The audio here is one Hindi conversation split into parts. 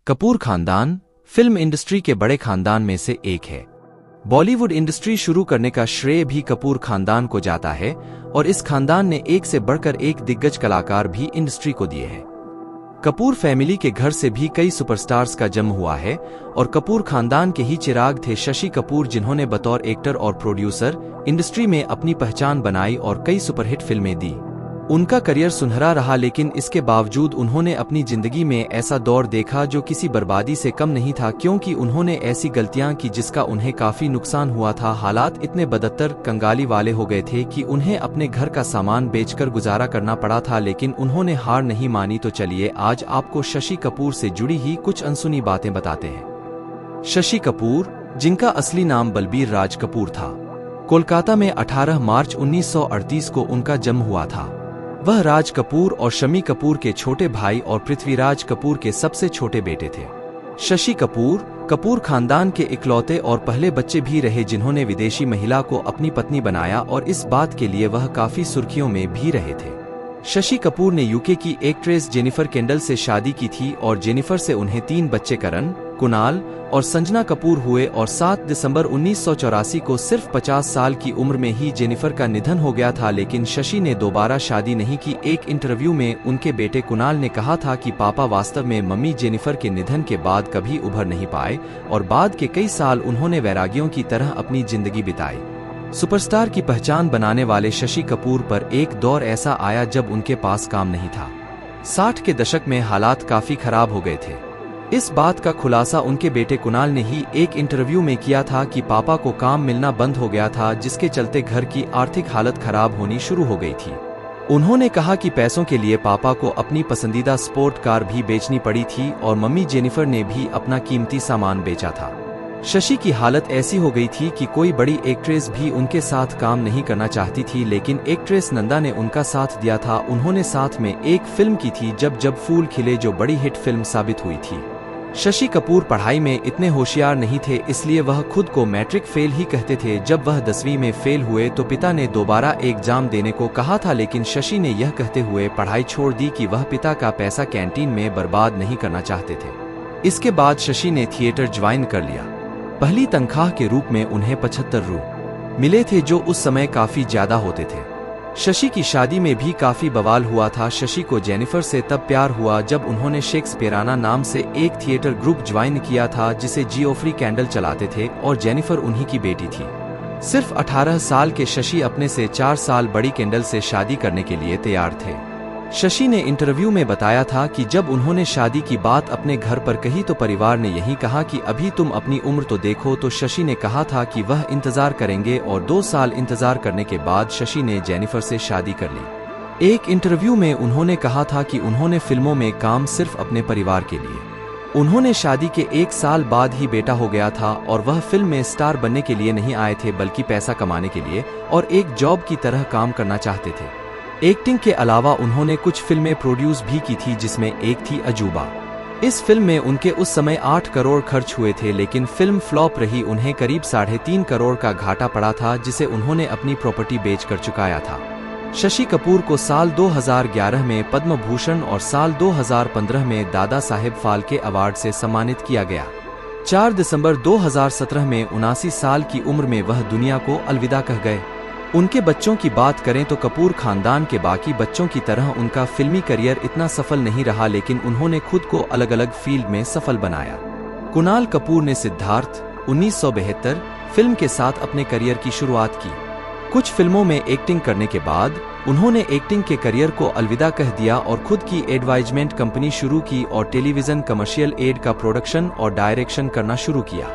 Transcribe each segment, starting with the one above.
कपूर खानदान फिल्म इंडस्ट्री के बड़े खानदान में से एक है। बॉलीवुड इंडस्ट्री शुरू करने का श्रेय भी कपूर खानदान को जाता है और इस खानदान ने एक से बढ़कर एक दिग्गज कलाकार भी इंडस्ट्री को दिए हैं। कपूर फैमिली के घर से भी कई सुपरस्टार्स का जन्म हुआ है और कपूर खानदान के ही चिराग थे शशि कपूर, जिन्होंने बतौर एक्टर और प्रोड्यूसर इंडस्ट्री में अपनी पहचान बनाई और कई सुपरहिट फिल्में दी। उनका करियर सुनहरा रहा, लेकिन इसके बावजूद उन्होंने अपनी जिंदगी में ऐसा दौर देखा जो किसी बर्बादी से कम नहीं था, क्योंकि उन्होंने ऐसी गलतियां की जिसका उन्हें काफी नुकसान हुआ था। हालात इतने बदतर कंगाली वाले हो गए थे कि उन्हें अपने घर का सामान बेचकर गुजारा करना पड़ा था, लेकिन उन्होंने हार नहीं मानी। तो चलिए आज आपको शशि कपूर से जुड़ी ही कुछ अनसुनी बातें बताते हैं। शशि कपूर, जिनका असली नाम बलबीर राज कपूर था, कोलकाता में 18 मार्च 1938 को उनका जन्म हुआ था। वह राज कपूर और शम्मी कपूर के छोटे भाई और पृथ्वीराज कपूर के सबसे छोटे बेटे थे। शशि कपूर कपूर खानदान के इकलौते और पहले बच्चे भी रहे जिन्होंने विदेशी महिला को अपनी पत्नी बनाया, और इस बात के लिए वह काफी सुर्खियों में भी रहे थे। शशि कपूर ने यूके की एक्ट्रेस जेनिफर केंडल से शादी की थी और जेनिफर से उन्हें 3 बच्चे करण, कुणाल और संजना कपूर हुए, और 7 दिसंबर 1984 को सिर्फ 50 साल की उम्र में ही जेनिफर का निधन हो गया था। लेकिन शशि ने दोबारा शादी नहीं की। एक इंटरव्यू में उनके बेटे कुणाल ने कहा था कि पापा वास्तव में मम्मी जेनिफर के निधन के बाद कभी उभर नहीं पाए और बाद के कई साल उन्होंने वैरागियों की तरह अपनी जिंदगी बिताई। सुपरस्टार की पहचान बनाने वाले शशि कपूर पर एक दौर ऐसा आया जब उनके पास काम नहीं था। 60 के दशक में हालात काफी खराब हो गए थे। इस बात का खुलासा उनके बेटे कुणाल ने ही एक इंटरव्यू में किया था कि पापा को काम मिलना बंद हो गया था, जिसके चलते घर की आर्थिक हालत खराब होनी शुरू हो गई थी। उन्होंने कहा कि पैसों के लिए पापा को अपनी पसंदीदा स्पोर्ट कार भी बेचनी पड़ी थी और मम्मी जेनिफर ने भी अपना कीमती सामान बेचा था। शशि की हालत ऐसी हो गई थी कि कोई बड़ी एक्ट्रेस भी उनके साथ काम नहीं करना चाहती थी, लेकिन एक्ट्रेस नंदा ने उनका साथ दिया था। उन्होंने साथ में एक फिल्म की थी जब जब फूल खिले, जो बड़ी हिट फिल्म साबित हुई थी। शशि कपूर पढ़ाई में इतने होशियार नहीं थे, इसलिए वह खुद को मैट्रिक फेल ही कहते थे। जब वह 10वीं में फेल हुए तो पिता ने दोबारा एग्जाम देने को कहा था, लेकिन शशि ने यह कहते हुए पढ़ाई छोड़ दी कि वह पिता का पैसा कैंटीन में बर्बाद नहीं करना चाहते थे। इसके बाद शशि ने थिएटर ज्वाइन कर लिया। पहली तनख्वाह के रूप में उन्हें 75 रु मिले थे, जो उस समय काफी ज्यादा होते थे। शशि की शादी में भी काफी बवाल हुआ था। शशि को जेनिफर से तब प्यार हुआ जब उन्होंने शेक्सपियराना नाम से एक थिएटर ग्रुप ज्वाइन किया था, जिसे जियोफ्री कैंडल चलाते थे, और जेनिफर उन्हीं की बेटी थी। सिर्फ 18 साल के शशि अपने से 4 साल बड़ी कैंडल से शादी करने के लिए तैयार थे। शशि ने इंटरव्यू में बताया था कि जब उन्होंने शादी की बात अपने घर पर कही तो परिवार ने यही कहा कि अभी तुम अपनी उम्र तो देखो। तो शशि ने कहा था कि वह इंतजार करेंगे, और 2 साल इंतजार करने के बाद शशि ने जेनिफर से शादी कर ली। एक इंटरव्यू में उन्होंने कहा था कि उन्होंने फिल्मों में काम सिर्फ अपने परिवार के लिए। उन्होंने शादी के 1 साल बाद ही बेटा हो गया था, और वह फिल्म में स्टार बनने के लिए नहीं आए थे, बल्कि पैसा कमाने के लिए और एक जॉब की तरह काम करना चाहते थे। एक्टिंग के अलावा उन्होंने कुछ फिल्में प्रोड्यूस भी की थी, जिसमें एक थी अजूबा। इस फिल्म में उनके उस समय 8 करोड़ खर्च हुए थे, लेकिन फिल्म फ्लॉप रही। उन्हें करीब 3.5 करोड़ का घाटा पड़ा था, जिसे उन्होंने अपनी प्रॉपर्टी बेचकर चुकाया था। शशि कपूर को साल 2011 में पद्म भूषण और साल 2015 में दादा साहेब फाल्के अवार्ड से सम्मानित किया गया। 4 दिसंबर 2017 में 79 साल की उम्र में वह दुनिया को अलविदा कह गए। उनके बच्चों की बात करें तो कपूर खानदान के बाकी बच्चों की तरह उनका फिल्मी करियर इतना सफल नहीं रहा, लेकिन उन्होंने खुद को अलग अलग फील्ड में सफल बनाया। कुणाल कपूर ने सिद्धार्थ 1972 फिल्म के साथ अपने करियर की शुरुआत की। कुछ फिल्मों में एक्टिंग करने के बाद उन्होंने एक्टिंग के करियर को अलविदा कह दिया और खुद की एडवाइजमेंट कंपनी शुरू की और टेलीविजन कमर्शियल एड का प्रोडक्शन और डायरेक्शन करना शुरू किया।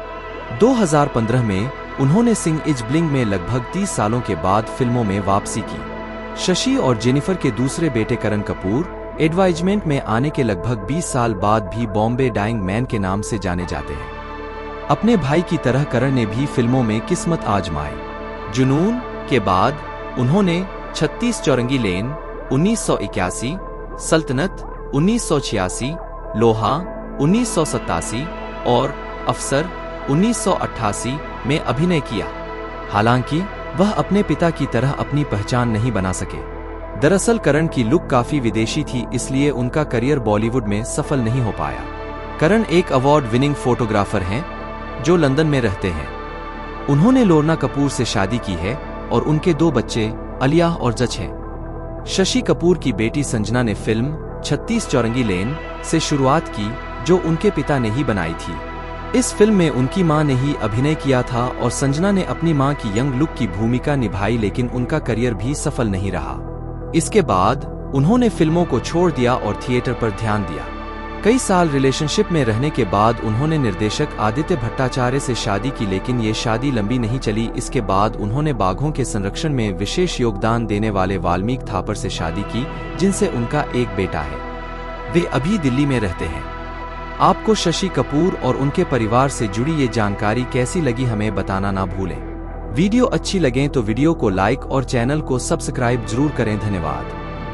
2015 में उन्होंने सिंह इज ब्लिंग में लगभग 30 सालों के बाद फिल्मों में वापसी की। शशि और जेनिफर के दूसरे बेटे करण कपूर एडवाइजमेंट में आने के लगभग 20 साल बाद भी बॉम्बे डाइंग मैन के नाम से जाने जाते हैं। अपने भाई की तरह करण ने भी फिल्मों में किस्मत आजमाई। जुनून के बाद उन्होंने 36 चौरंगी लेन 1981, सल्तनत 1986, लोहा 1987 और अफसर 1988 में अभिनय किया। हालांकि वह अपने पिता की तरह अपनी पहचान नहीं बना सके। दरअसल करण की लुक काफी विदेशी थी, इसलिए उनका करियर बॉलीवुड में सफल नहीं हो पाया। करण एक अवार्ड विनिंग फोटोग्राफर हैं जो लंदन में रहते हैं। उन्होंने लोर्ना कपूर से शादी की है और उनके 2 बच्चे अलिया और जज हैं। शशि कपूर की बेटी संजना ने फिल्म 36 चौरंगी लेन से शुरुआत की जो उनके पिता ने ही बनाई थी। इस फिल्म में उनकी मां ने ही अभिनय किया था और संजना ने अपनी मां की यंग लुक की भूमिका निभाई, लेकिन उनका करियर भी सफल नहीं रहा। इसके बाद उन्होंने फिल्मों को छोड़ दिया और थिएटर पर ध्यान दिया। कई साल रिलेशनशिप में रहने के बाद उन्होंने निर्देशक आदित्य भट्टाचार्य से शादी की, लेकिन ये शादी लंबी नहीं चली। इसके बाद उन्होंने बाघों के संरक्षण में विशेष योगदान देने वाले वाल्मीकि थापर से शादी की, जिनसे उनका एक बेटा है। वे अभी दिल्ली में रहते हैं। आपको शशि कपूर और उनके परिवार से जुड़ी ये जानकारी कैसी लगी हमें बताना ना भूलें। वीडियो अच्छी लगे तो वीडियो को लाइक और चैनल को सब्सक्राइब जरूर करें। धन्यवाद।